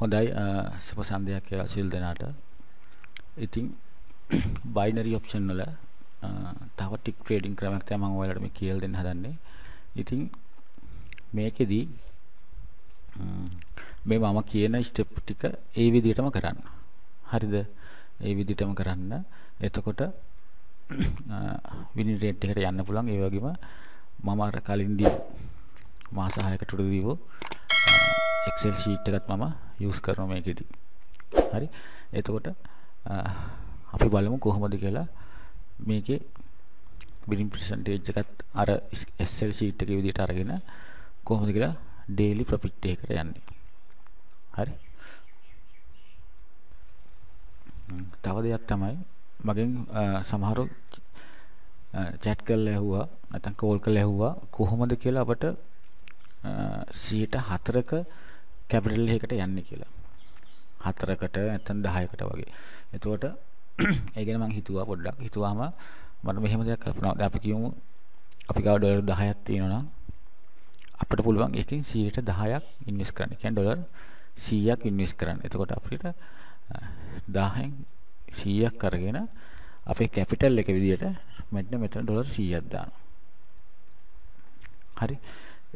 හොඳයි සුබ සන්ධ්‍යාවක් කියලා සියලු දෙනාට. ඉතින් බයිනරි ඔප්ෂන් වල තව ටික් ට්‍රේඩින් ක්‍රමයක් තමයි මම ඔයාලට මේ කියලා දෙන්න හදන්නේ. ඉතින් මේකෙදි මේ මම කියන ස්ටෙප් ටික ඒ විදිහටම කරන්න. හරිද? ඒ විදිහටම කරන්න. එතකොට විනින් රේට් එකට යන්න පුළුවන්. ඒ වගේම මම අර කලින් දී මාස 6කට උඩ දීව Excel sheet එකත් මම use කරනවා මේකෙදි. හරි. එතකොට අපි බලමු කොහොමද කියලා මේකේ winning percentage එකත් අර Excel sheet එකේ විදිහට අරගෙන කොහොමද කියලා daily profit එකකට යන්නේ. හරි. තව දෙයක් තමයි මගෙන් සමහරව chat කරලා ඇහුවා නැත්නම් call කරලා ඇහුවා කොහොමද කියලා අපට 4ක කැපිටල් එකකට යන්නේ කියලා. 4කට නැත්නම් 10කට වගේ. එතකොට ඒ ගැන මම හිතුවා පොඩ්ඩක්. හිතුවාම මට මෙහෙම දෙයක් කල්පනා වුණා. අපි කියමු අපි ගාව ඩොලර් 10ක් තියෙනවා නම් අපිට පුළුවන් එකකින් 10ක් ඉන්වෙස්ට් කරන්න. කියන්නේ ඩොලර් 100ක් ඉන්වෙස්ට් කරන්න. එතකොට අපිට 10න් 100ක් අරගෙන අපේ කැපිටල් එක විදියට මෙතන ඩොලර් 100ක් දානවා. හරි.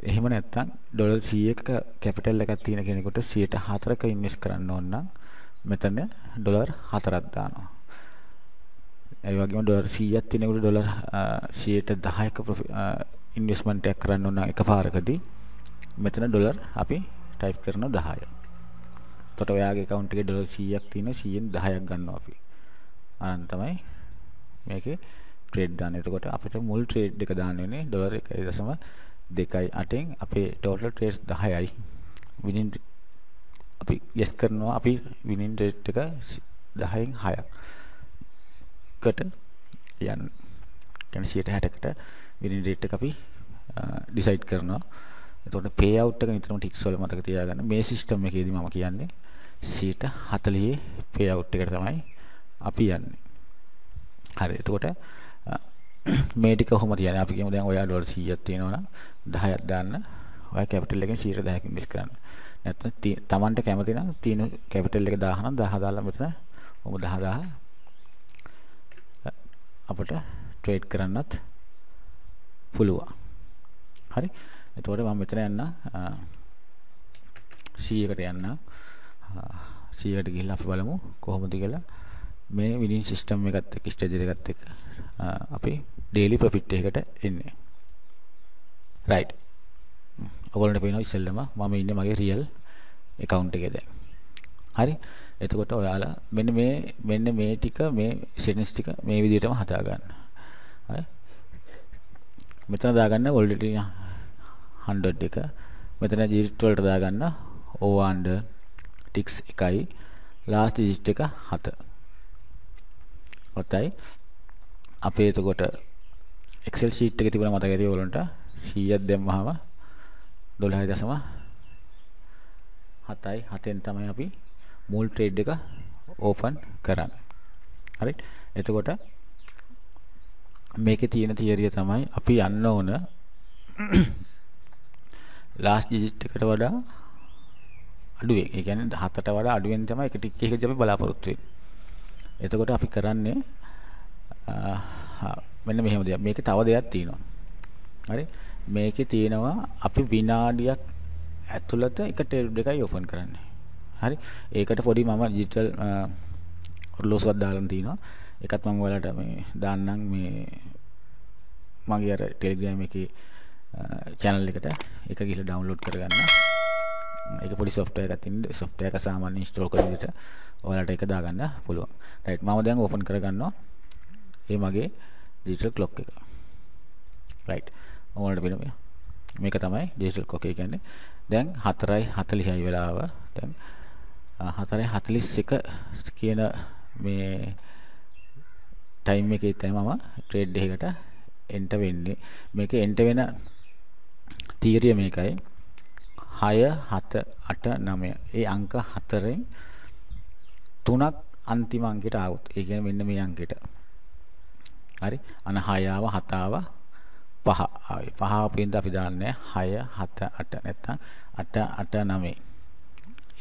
එහෙම නැත්නම් ඩොලර් 100ක කැපිටල් එකක් තියෙන කෙනෙකුට 4ක ඉන්වෙස්ට් කරන්න ඕන නම් මෙතන ඩොලර් 4ක් දානවා. ඒ වගේම ඩොලර් 100ක් තියෙනකොට ඩොලර් 10ක ඉන්වෙස්ට්මන්ට් එකක් කරන්න ඕන නම් එකපාරකදී මෙතන ඩොලර් අපි ටයිප් කරනවා 10. එතකොට ඔයාගේ account එකේ ඩොලර් 100ක් තියෙනවා 100න් 10ක් ගන්නවා අපි. අනන් තමයි මේකේ ට්‍රේඩ් දාන්න. එතකොට අපිට මුල් ට්‍රේඩ් එක දාන්න වෙන්නේ ඩොලර් 1.28න් අපේ total trades 10යි. winning අපි yes කරනවා අපි winning rate එක 10න් 6කට යන කියන්නේ 60කට winning rate එක අපි decide කරනවා. එතකොට payout එක නිතරම ටික්ස් වල මතක තියාගන්න. මේ system එකේදී මම කියන්නේ 40 payout එකට තමයි අපි යන්නේ. හරි. එතකොට මේ ටික කොහොමද යන්නේ? අපි කියමු දැන් ඔයා ඩොලර් 100ක් තියෙනවා නම් 10ක් දාන්න. ඔයා කැපිටල් එකෙන් 10ක් ඉන්වෙස්ට් කරන්න. නැත්නම් Tamanට කැමති නම් තියෙන කැපිටල් එක 10 නම් 10 දාලා මෙතන ඔබ 10 අපිට ට්‍රේඩ් කරන්නත් පුළුවන්. හරි. එතකොට මම මෙතන යන්න 100කට යන්න 100කට ගිහිල්ලා අපි බලමු කොහොමද කියලා මේ winning system එකත් එක්ක strategy එකත් එක්ක අපි daily profit එකකට එන්නේ. right. ඔයගොල්ලන්ට පේනවා ඉස්සෙල්ලම මම ඉන්නේ මගේ real account එකේ දැන්. හරි. එතකොට ඔයාලා මෙන්න මේ ටික මේ settings ටික මේ විදිහටම හදා ගන්න. හරි. මෙතන දාගන්න already 100 එක. මෙතන digit වලට දාගන්න over under ticks 1යි last digit එක 7. ඔතයි අපේ එතකොට Excel sheet එකේ තිබුණ මතක ඇති ඔයගොල්ලන්ට 100ක් දැම්මහම 12.7යි 7ෙන් තමයි අපි මුල් ට්‍රේඩ් එක ඕපන් කරන්නේ. හරි. එතකොට මේකේ තියෙන තියරිය තමයි අපි යන්න ඕන last digit එකට වඩා අඩුවෙන්. ඒ කියන්නේ 7ට වඩා අඩුවෙන් තමයි එක ටික් එකකදී අපි බලාපොරොත්තු වෙන්නේ. එතකොට අපි කරන්නේ මෙන්න මෙහෙම දෙයක්. මේකේ තව දෙයක් තියෙනවා. හරි. මේකේ තියෙනවා අපි විනාඩියක් ඇතුළත එක ට්‍රේඩ් එකයි ඕපන් කරන්නේ. හරි. ඒකට පොඩි මම ඩිජිටල් ඔරලෝසුවක් දාලා තිනවා. ඒකත් මම ඔයාලට මේ දාන්නම් මේ මගේ අර Telegram එකේ channel එකට ඒක ගිහලා download කරගන්න. ඒක පොඩි software එකක් තියෙන. software එක සාමාන්‍ය install කරන විදිහට ඔයාලට ඒක දාගන්න පුළුවන්. right. මම දැන් ඕපන් කරගන්නවා. මේ මගේ digital clock එක. right. ඔයාලට වෙනවා. මේක තමයි digital clock එක කියන්නේ. දැන් 4:40යි වෙලාව. දැන් 4:41 කියන මේ time එකේ තමයි මම trade එකකට enter වෙන්නේ. මේකේ enter වෙන තීරිය මේකයි. 6 7 8 9 ඒ අංක 4න් 3ක් අන්තිම අංකයට આવුත්. ඒ කියන්නේ මෙන්න මේ අංකෙට. හරි. අන 6 ආව 7 ආව 5 ආවේ. 5 ආපෙන්ද අපි දාන්නේ 6 7 8 නැත්තම් 8 8 9.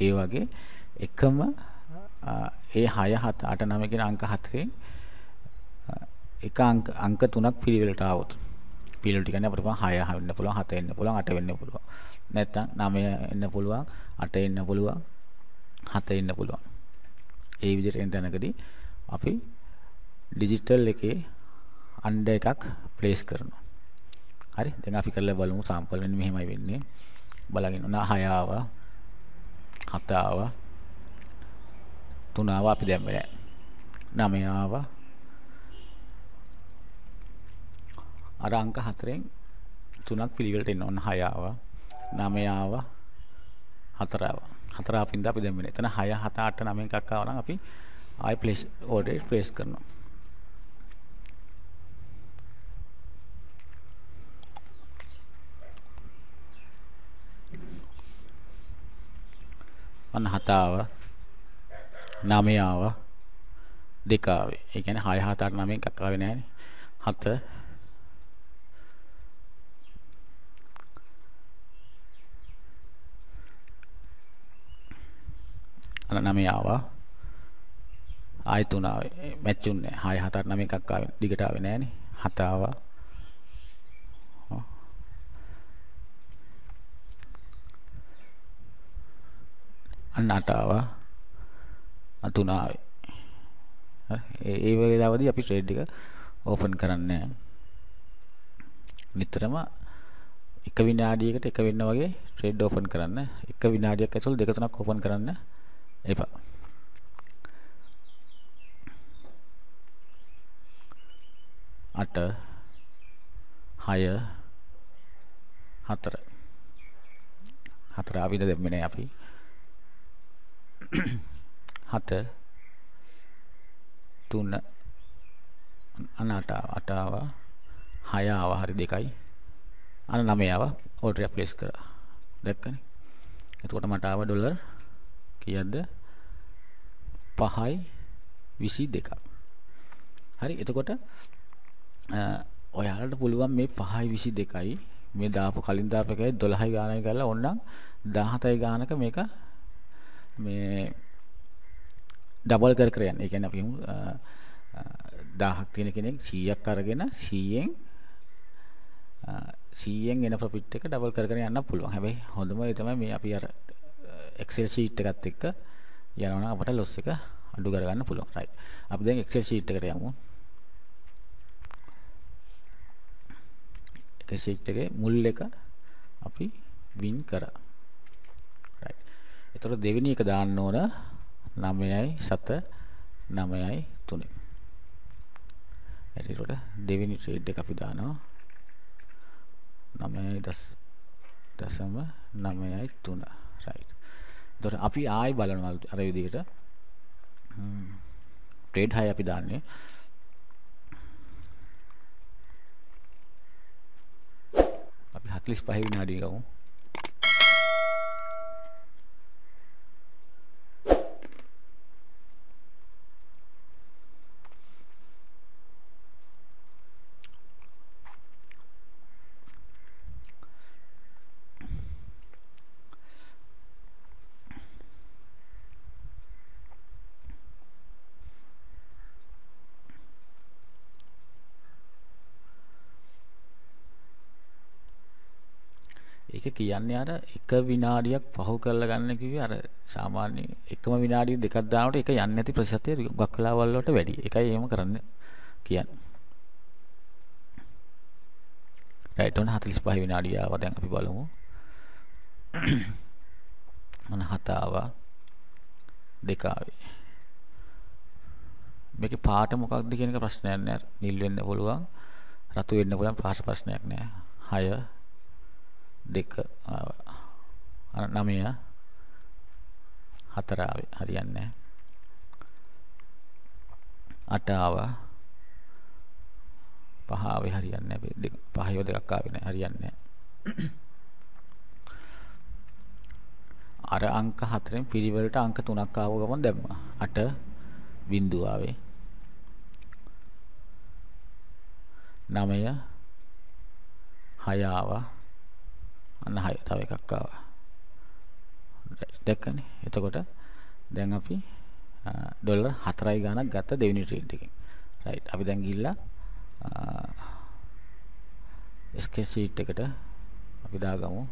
ඒ වගේ එකම ඒ 6 7 8 9 කියන අංක හතරෙන් එක අංක තුනක් පිළිවෙලට ආවොත් පිළිවෙලට කියන්නේ අපිට 6 වෙන්න පුළුවන් 7 වෙන්න පුළුවන් 8 වෙන්න පුළුවන් නැත්නම් 9 එන්න පුළුවන් 8 එන්න පුළුවන් 7 එන්න පුළුවන් ඒ විදිහට එන තැනකදී අපි ඩිජිටල් එකේ අණ්ඩ එකක් ප්ලේස් කරනවා හරි දැන් අපි කරලා බලමු සාම්පල් වෙන්නේ මෙහෙමයි වෙන්නේ බලගෙන උනා 6 ආවා 7 ආවා 3 ආවා අපි දැම්මේ නැහැ 9 ආවා අර අංක 4න් තුනක් පිළිවෙලට එන්න ඕන 6 ආවා 9 ආවා 4 ආවා 4 අපින්ද අපි දැම්මේ නැහැ එතන 6 7 8 9 එකක් ආවා නම් අපි ආයි ප්ලේස් ඕඩර් ප්ලේස් කරනවා අන්න 7 ආවා 9 ආවා 2 ආවේ. ඒ කියන්නේ 6 7 8 9 එකක් ආවේ නැහැනේ. 7 අන්න 9 ආවා. ආයි 3 ආවේ. මැච් උන්නේ 6 7 8 9 එකක් ආවේ. දිගට ආවේ නැහැනේ. 7 ආවා. අන්න 8 ආවා 3 ආවේ හරි ඒ වෙලාවදී අපි ට්‍රේඩ් එක ඕපන් කරන්නේ නිතරම එක විනාඩියකට එක වෙන්න වගේ ට්‍රේඩ් ඕපන් කරන්න එක විනාඩියක් ඇතුළත දෙක තුනක් ඕපන් කරන්න එපා 8 6 4 4 ආවිද දෙන්නේ නැහැ අපි 7 3 අන්න 8 ආවා 6 ආවා හරි 2යි අන්න 9 ආවා ඕඩර් එක ප්ලේස් කරා දැක්කනේ එතකොට මට ආව ඩොලර් කීයක්ද 5යි 22ක් හරි එතකොට ඔයාලට පුළුවන් මේ 5යි 22යි මේ දාපු කලින් දාපු එකයි 12යි ගානයි කරලා ඕනනම් 17යි ගානක මේක මේ ඩබල් කර යන්න. ඒ කියන්නේ අපි 1000ක් තියෙන කෙනෙක් 100ක් අරගෙන 100ෙන් එන ප්‍රොෆිට් එක ඩබල් කර යන්න පුළුවන්. හැබැයි හොඳම ඒ තමයි මේ අපි අර Excel sheet එකත් එක්ක යනවා නම් අපට loss එක අඩු කර ගන්න පුළුවන්. right. අපි දැන් Excel sheet එකට යමු. Excel sheet එකේ මුල් එක අපි win කරා. right. එතකොට දෙවෙනි එක දාන්න ඕන 9යි 7 9යි 3. එතකොට දෙවෙනි ට්‍රේඩ් එක අපි දානවා 9යි 9යි 3. right. එතකොට අපි ආයි බලනවා අර විදිහට ට්‍රේඩ් 6 අපි දාන්නේ අපි 45 විනාඩිය ගමු. ඒක කියන්නේ අර එක විනාඩියක් පහු කරලා ගන්න කිව්වේ අර සාමාන්‍ය එකම විනාඩිය දෙකක් දානකොට ඒක යන්නේ නැති ප්‍රතිශතය ගොඩක් වෙලාවල් වලට වැඩි. ඒකයි එහෙම කරන්න කියන්නේ. right on 45 විනාඩිය ආවා දැන් අපි බලමු. මන 7 ආවා 2 ආවේ. මේකේ පාට මොකක්ද කියන එක ප්‍රශ්නයක් නෑ. නිල් වෙන්න පුළුවන්, රතු වෙන්න පුළුවන් ප්‍රශ්නයක් නෑ. 6 2 ආවා 9 4 ආවේ හරියන්නේ නැහැ 8 ආවා 5 ආවේ හරියන්නේ නැහැ 5 දෙකක් ආවේ නැහැ හරියන්නේ නැහැ අර අංක 4ෙන් පිළිවෙලට අංක 3ක් ආව ගමන් දැම්මා 8 බිංදුව ආවේ 9 6 ආවා අන්න 6 තව එකක් ආවා. දැක්කනේ. එතකොට දැන් අපි ඩොලර් 4යි ගාණක් ගත්ත දෙවෙනි ට්‍රේඩ් එකෙන්. රයිට්. අපි දැන් ගිහිල්ලා SK sheet එකට අපි දාගමු.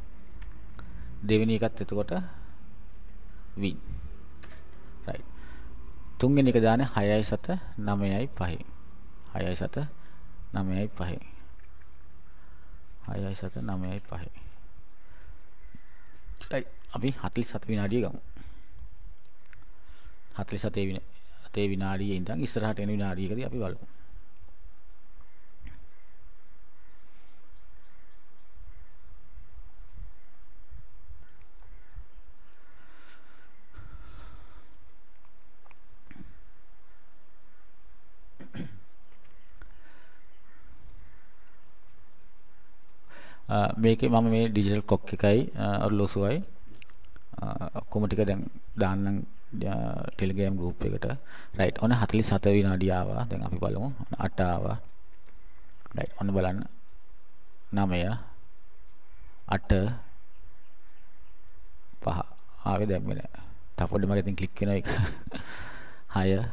දෙවෙනි එකත් එතකොට win. රයිට්. තුන්වෙනි එක දාන්නේ 6යි 7 9යි 5. 6යි 7 9යි 5. 6යි 7 9යි 5. රයිට්. අපි 47 විනාඩිය ගමු. 47 විනාඩියේ ඉඳන් ඉස්සරහට එන විනාඩියකදී අපි බලමු. මේකේ මම මේ ඩිජිටල් ක්ලොක් එකයි ඔරලෝසුවයි ඔක්කොම ටික දැන් දාන්නම් ටෙලිග්‍රෑම් ගෲප් එකට. රයිට්. ඔන්න 47 විනාඩිය ආවා. දැන් අපි බලමු. 8 ආවා. රයිට්. ඔන්න බලන්න. 9 8 5 ආවේ දැන් මෙන්න. තව පොඩ්ඩක් මම ඉතින් ක්ලික් කරනවා ඒක. 6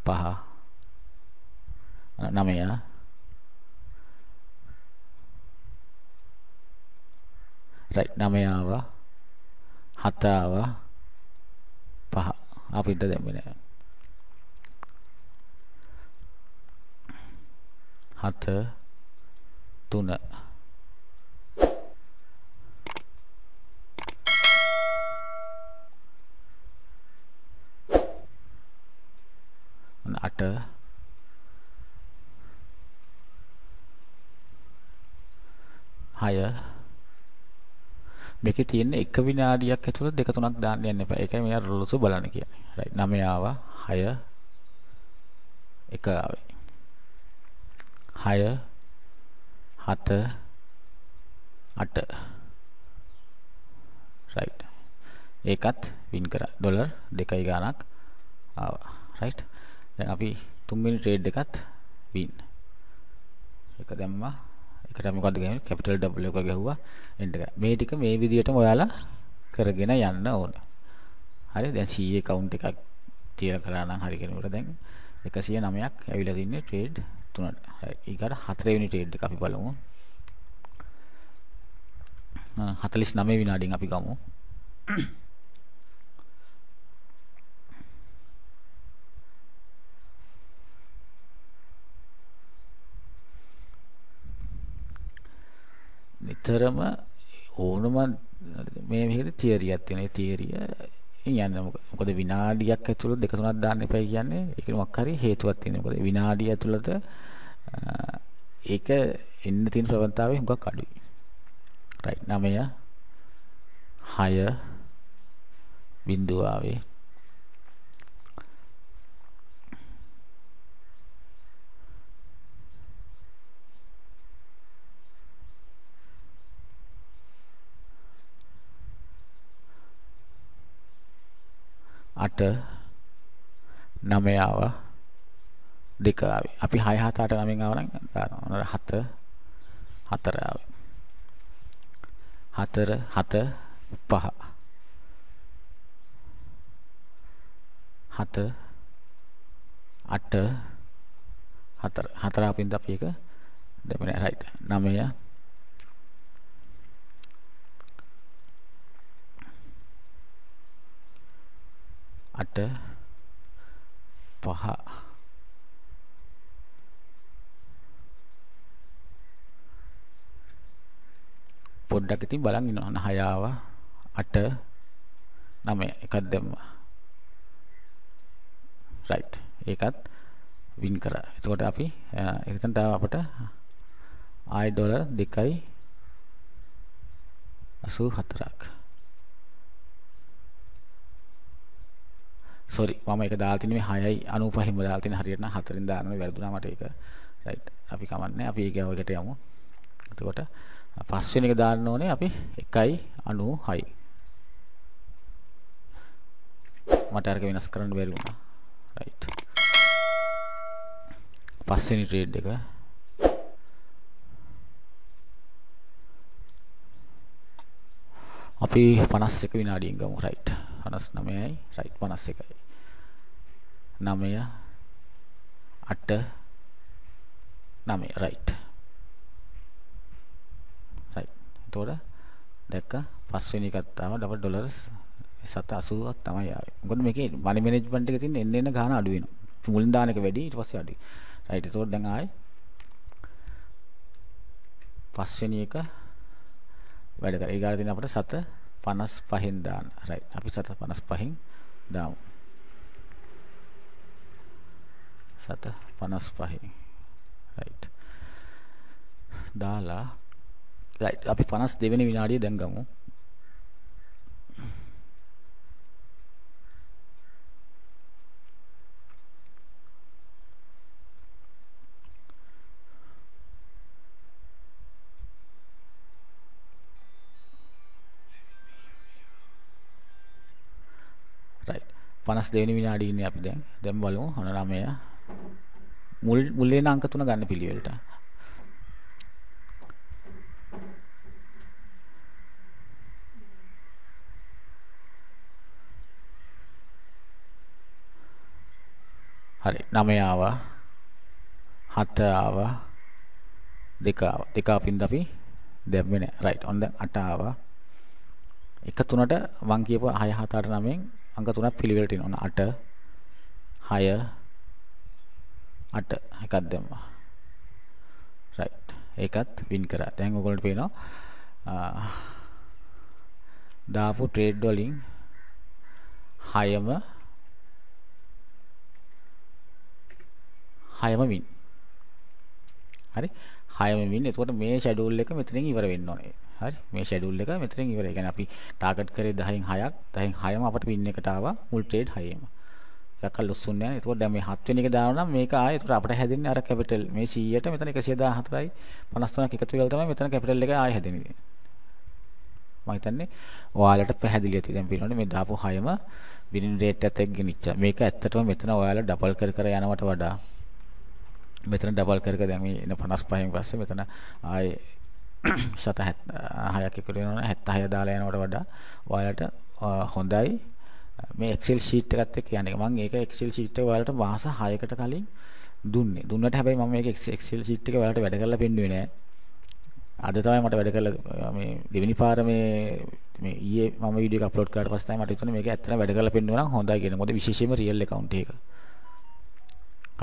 5 9 right 9 ආවා 7 ආවා 5 අපිට දැම්මේ නෑ 7 3 8 6 මේකේ තියෙන එක විනාඩියක් ඇතුළත දෙක තුනක් දාන්න යන්න එපා. ඒකයි මෙයා රොලොසු බලන්න කියන්නේ. රයිට් 9 ආවා 6 1 ආවේ 6 7 8 රයිට්. ඒකත් වින් කරා. ඩොලර් 2යි ගාණක් ආවා. රයිට්. දැන් අපි තුන්වෙනි ට්‍රේඩ් එකත් වින්. එක දැම්මා. එකට අපි මොකද්ද ගන්නේ? කැපිටල් W එක ගහුවා එන්ටර් එක. මේ ටික මේ විදිහටම ඔයාලා කරගෙන යන්න ඕන. හරි. දැන් CA account එකක් තියලා කරා නම් හරි කෙනෙකුට දැන් 109ක් ඇවිල්ලා තින්නේ ට්‍රේඩ් 3ට. හරි. ඊකට 4 වෙනි ට්‍රේඩ් එක අපි බලමු. 49 විනාඩියෙන් අපි ගමු. නිතරම ඕනම මේ මෙහෙද තියරියක් තියෙන. ඒ තියරිය යන්නේ මොකද විනාඩියක් ඇතුළත දෙක තුනක් දාන්න එපා කියන්නේ. ඒක මොකක් හරි හේතුවක් තියෙනවා. මොකද විනාඩිය ඇතුළත ඒක එන්න තියෙන ප්‍රවණතාවය හුඟක් අඩුයි. රයිට් 9 6 බිඳුව ආවේ 8 9 ආවා 2 ආවේ. අපි 6 7 8 9 ආව නම් දානවා. 7 4 ආවේ. 4 7 5 7 8 4 අපින්ද අපි එක දෙපෙන රයිට් 9 8 5 පොඩ්ඩක් ඉතින් බලන් ඉන්නවා. 6 ආවා 8 9 එකක් දැම්මා. රයිට්. ඒකත් වින් කරා. එතකොට අපි එතන තව අපට ආයි ඩොලර් 2.84ක්. sorry මම ඒක දාලා තින්නේ 6.95ම දාලා තින්නේ. හරියට නම් 4ෙන් දානවා. වැරදුනා මට ඒක. රයිට්. අපි කමන්නේ. අපි ඒක එකට යමු. එතකොට පස්වෙනි එක දාන්න ඕනේ අපි 1.96. මට අරක වෙනස් කරන්න බැරි වුණා. රයිට්. පස්වෙනි ට්‍රේඩ් එක අපි 51 විනාඩියෙන් ගමු. රයිට්. 59යි රයිට් 51යි 9 8 9 රයිට් එතකොට දැක්ක පස්වෙනි එකත් ආව $7 780ක් තමයි ආවේ. මොකද මේකේ මනි මැනේජ්මන්ට් එකේ තියෙන එන්න ගාන අඩු වෙනවා. මුලින් දාන එක වැඩි ඊට පස්සේ අඩුයි. රයිට් එතකොට දැන් ආයේ පස්වෙනි එක වැඩ කරා. ඊගාට තියෙන අපිට 7.55න් දාන්න. රයිට්. අපි 7.55න් දාමු. 7.55. රයිට්. දාලා රයිට් අපි 52 වෙනි විනාඩිය දැන් ගමු. රයිට් 52 වෙනි විනාඩියේ ඉන්නේ අපි දැන් බලමු 9 මුල්ලේන අංක 3 ගන්න පිළිවෙලට. හරි 9 ආවා 7 ආවා 2 ආවා 2 අපින්ද අපි දැම්මේ නෑ රයිට් ඔන්න දැන් 8 ආවා 1 3ට මං කියපුවා 6 7 8 9න් අංක 3ක් පිළිවෙලට එනවා ඔන්න 8 6 8 එකක් දැම්මා රයිට් ඒකත් වින් කරා දැන් ඔයගොල්ලන්ට පේනවා දාපු ට්‍රේඩ් වලින් 6ම වින් හරි 6ම වින් එතකොට මේ ෂෙඩියුල් එක මෙතනින් ඉවර වෙන්න ඕනේ හරි මේ ෂෙඩියුල් එක මෙතනින් ඉවරයි. ඒ කියන්නේ අපි ටාගට් කරේ 10න් 6ක් 10න් 6ම අපිට වින් එකට ආවා මුල් ට්‍රේඩ් 6ෙම. එකක් ලොස්සුන් යනවා. එතකොට දැන් මේ 7 වෙනි එක දානවා නම් මේක ආයේ එතකොට අපිට හැදෙන්නේ අර කැපිටල් මේ 100ට මෙතන 114යි 53ක් එකතු වෙලා තමයි මෙතන කැපිටල් එක ආයේ හැදෙන්නේ. මම හිතන්නේ ඔයාලට පැහැදිලි ඇති දැන් පිළිවෙලනේ මේ දාපු 6ම වින් රේට් එකත් එක්ක ගෙනිච්ච. මේක ඇත්තටම මෙතන ඔයාලා ඩබල් කර යනවට වඩා මෙතන ඩබල් කර දැන් මේ එන 55න් පස්සේ මෙතන ආයේ 76ක් එකතු වෙනවා 76 දාලා යනවට වඩා ඔයාලට හොඳයි මේ Excel sheet එකත් එක්ක යන්නේ. මම ඒක Excel sheet එක ඔයාලට මාස 6කට කලින් දුන්නට හැබැයි මම මේක Excel sheet එක ඔයාලට වැඩ කරලා පෙන්නුවේ නෑ. අද තමයි මට වැඩ කරලා මේ දෙවෙනි පාර මේ ඊයේ මම වීඩියෝ එක අප්ලෝඩ් කරාට පස්සේ තමයි මට හිතුනේ මේක ඇත්තටම වැඩ කරලා පෙන්නුවා නම් හොඳයි කියලා. මොකද විශේෂයෙන්ම රියල් account එක.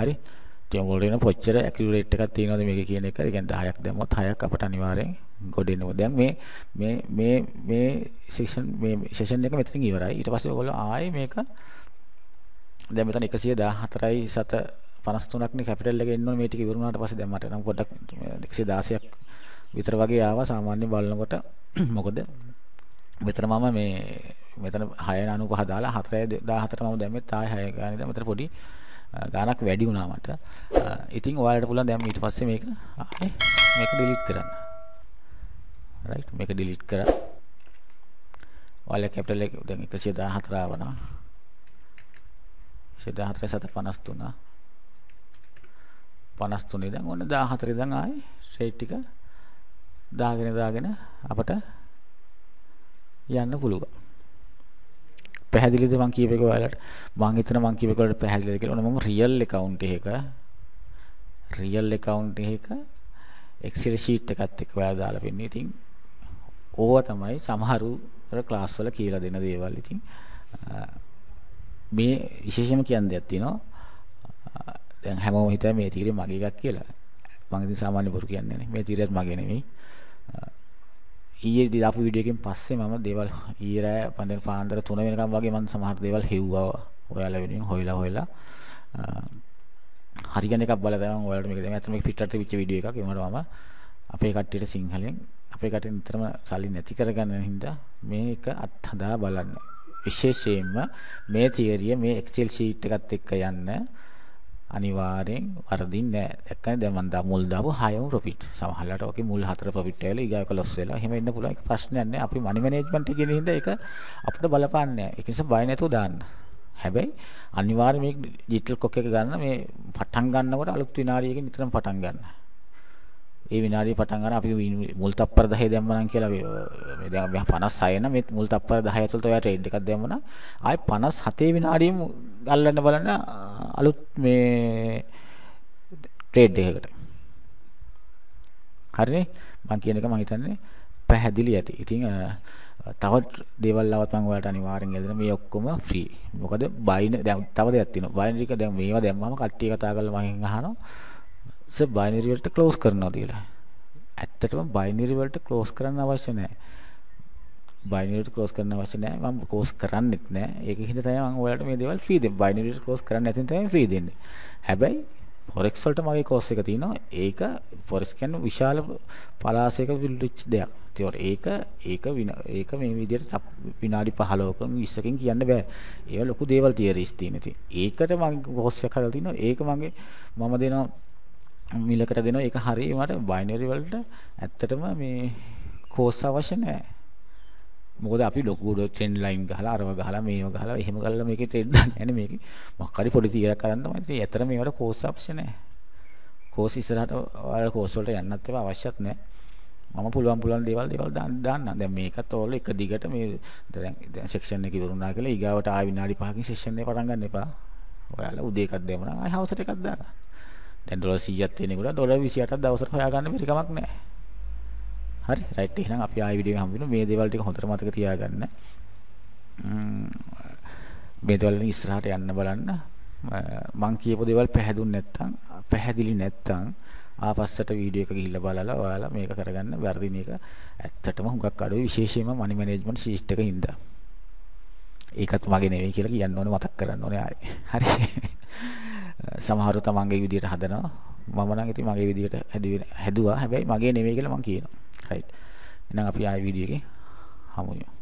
හරි. ඉතින් ඔයගොල්ලෝ කොච්චර ඇකියුරේට් එකක් තියෙනවද මේක කියන එක. ඒ කියන්නේ 10ක් දැම්මොත් 6ක් අපට අනිවාර්යෙන් ගොඩ එනවා. දැන් මේ සෙෂන් එක මෙතනින් ඉවරයි. ඊට පස්සේ ඔයගොල්ලෝ ආයේ මේක දැන් මෙතන 114යි 753ක් නේ කැපිටල් එක එන්න ඕනේ මේ ටික ඉවර වුණාට පස්සේ දැන් මට නම් පොඩ්ඩක් 116ක් විතර වගේ ආවා සාමාන්‍ය බලනකොට. මොකද මෙතන මම මෙතන 6.95 දාලා 4.14 මම දැම්මෙත් ආයේ 6 ගානේ දැන් මෙතන පොඩි ගානක් වැඩි වුණා මට. ඉතින් ඔයාලට පුළුවන් දැන් ඊට පස්සේ මේක ඩිලීට් කරන්න. රයිට් මේක ඩිලීට් කරා. ඔයාලා කැපිටල් එක දැන් 114 ආවනා. 114 753 53 දැන් ඔන්න 14 දැන් ආයේ රේට් ටික දාගෙන අපට යන්න පුළුවන්. පැහැදිලිද මං කියපේක ඔයාලට? මං හිතන මං කියපේක වලට පැහැදිලිද කියලා. ඔන්න මම රියල් account එකක Excel sheet එකත් එක්ක ඔයාලා දාලා පෙන්නන්නේ. ඉතින් ඕවා තමයි සමහරු ක්ලාස් වල කියලා දෙන දේවල්. ඉතින් මේ විශේෂයෙන්ම කියන්න දෙයක් තියෙනවා. දැන් හැමෝම හිතයි මේ තීරය මගේ එකක් කියලා. මම ඉතින් සාමාන්‍ය බොරු කියන්නේ නේ. මේ තීරයත් මගේ නෙමෙයි. ඊයේ දාපු වීඩියෝ එකෙන් පස්සේ මම දේවල් ඊයේ රෑ පාන්දර 3 වෙනකම් වගේ මම සමහර දේවල් හෙව්වා ඔයාලා වෙනුවෙන් හොයලා හරියන එකක් බලලා තමයි ඔයාලට මේක දෙන්නේ. අතන මේක පිටරට තිබිච්ච වීඩියෝ එකක්. ඒ වුණාට මම අපේ කට්ටියට සිංහලෙන් අපේ කට්ටිය නිතරම සල්ලි නැති කරගන්න හින්දා මේක අත්හදා බලන්න. විශේෂයෙන්ම මේ තියරිය මේ Excel sheet එකත් එක්ක යන්න අනිවාර්යෙන් වරදින්නේ නැහැ. එක්කනේ දැන් මම මුල් දාපු 6ම ප්‍රොෆිට්. සමහරවිට ඔකේ මුල් 4 ප්‍රොෆිට් වෙලා ඊගාක ලොස් වෙලා එහෙම ඉන්න පුළුවන්. ඒක ප්‍රශ්නයක් නැහැ. අපි මනි මැනේජ්මන්ට් එකේ ඉන්න හින්දා ඒක අපිට බලපාන්නේ නැහැ. ඒක නිසා බය නැතුව දාන්න. හැබැයි අනිවාර්යයෙන් මේ ඩිජිටල් කොක් එක ගන්න මේ පටන් ගන්නකොට අලුත් විනාඩියකින් නිතරම පටන් ගන්න. ඒ විනාඩිය පටන් ගන්න අපි මුල් තප්පර 10 දැම්ම නම් කියලා මේ දැන් 56 නම් මේ මුල් තප්පර 10 ඇතුළත ඔයා ට්‍රේඩ් එකක් දැම්ම නම් ආයි 57 විනාඩියෙම අල්ලන්න බලන්න අලුත් මේ ට්‍රේඩ් එකකට. හරිනේ? මම කියන එක මම හිතන්නේ පැහැදිලි ඇති. ඉතින් තව දේවල් આવත් මම ඔයාලට අනිවාර්යෙන් එල්ලන මේ ඔක්කොම ෆ්‍රී. මොකද දැන් තව දෙයක් තියෙනවා. බයිනරි එක දැන් මේවා දැම්මම කට්ටිය කතා කරලා මගෙන් අහනවා සර් බයිනරි වලට ක්ලෝස් කරනවද කියලා. ඇත්තටම බයිනරි වලට ක්ලෝස් කරන්න අවශ්‍ය නැහැ. බයිනරි වලට ක්ලෝස් කරන්න අවශ්‍ය නැහැ. මම ක්ලෝස් කරන්නෙත් නැහැ. ඒකෙන් හින්දා තමයි මම ඔයාලට මේ දේවල් ෆ්‍රී දෙන්නේ. බයිනරි වලට ක්ලෝස් කරන්න නැතිනම් තමයි ෆ්‍රී දෙන්නේ. හැබැයි ෆොරෙක්ස් වලට මගේ කෝස් එක තියෙනවා. ඒක ෆොරෙක්ස් කියන්නේ විශාල පලාසයක විල්ලිච්ච දෙයක්. ඒක මේ විදිහට විනාඩි 15කින් 20කින් කියන්න බෑ. ඒවා ලොකු දේවල් තියරිස් තියෙන ඉතින්. ඒකට මගේ කෝස් එක හදලා තිනවා. ඒක මම දෙනවා මිලකට දෙනවා. ඒක හරිය මට බයිනරි වලට ඇත්තටම මේ කෝස් අවශ්‍ය නැහැ. මොකද අපි ලොකු ට්‍රෙන්ඩ් ලයින් ගහලා අරව ගහලා මේව ගහලා එහෙම කරලා මේකේ ට්‍රෙන්ඩ් ගන්න යන්නේ මේකේ මොකක් හරි පොඩි තියරක් කරන්න තමයි. ඉතින් ඇත්තට මේවට කෝස් අවශ්‍ය නැහැ. කෝස් ඉස්සරහට ඔයාලා කෝස් වලට යන්නත් ඒවා අවශ්‍යත් නැහැ. මම පුළුවන් දේවල් දාන්න. දැන් මේකත් ඕල එක දිගට මේ දැන් සෙක්ෂන් එක ඉවරුණා කියලා ඊගාවට ආය විනාඩි 5කින් සෙක්ෂන් එක පටන් ගන්න එපා. ඔයාලා උදේ එකක් දැම්ම නම් ආය හවසට එකක් දාගන්න. දැන් ඩොලර් 100ක් තියෙනකොට ඩොලර් 28ක් දවසට හොයාගන්න බැරි කමක් නැහැ. හරි රයිට් එහෙනම් අපි ආයෙ වීඩියෝ එක හම්බ වෙනවා. මේ දේවල් ටික හොඳට මතක තියාගන්න. මේ දේවල් වලින් ඉස්සරහට යන්න බලන්න. මං කියපු දේවල් පැහැදිලි නැත්තම් ආපස්සට වීඩියෝ එක ගිහිල්ලා බලලා ඔයාලා මේක කරගන්න. වැරදින එක ඇත්තටම හුඟක් අඩුයි. විශේෂයෙන්ම මනි මැනේජ්මන්ට් සිස්ටම් එකේ හින්දා. ඒකත් මගේ නෙවෙයි කියලා කියන්න ඕනේ, මතක් කරන්න ඕනේ ආයෙ. හරි. සමහරව තමන්ගේ විදියට හදනවා. මම නම් ඉතින් මගේ විදියට හැදුවා. හැබැයි මගේ නෙවෙයි කියලා මම කියනවා. right. එහෙනම් අපි ආයෙ වීඩියෝ එකේ හමු වෙමු.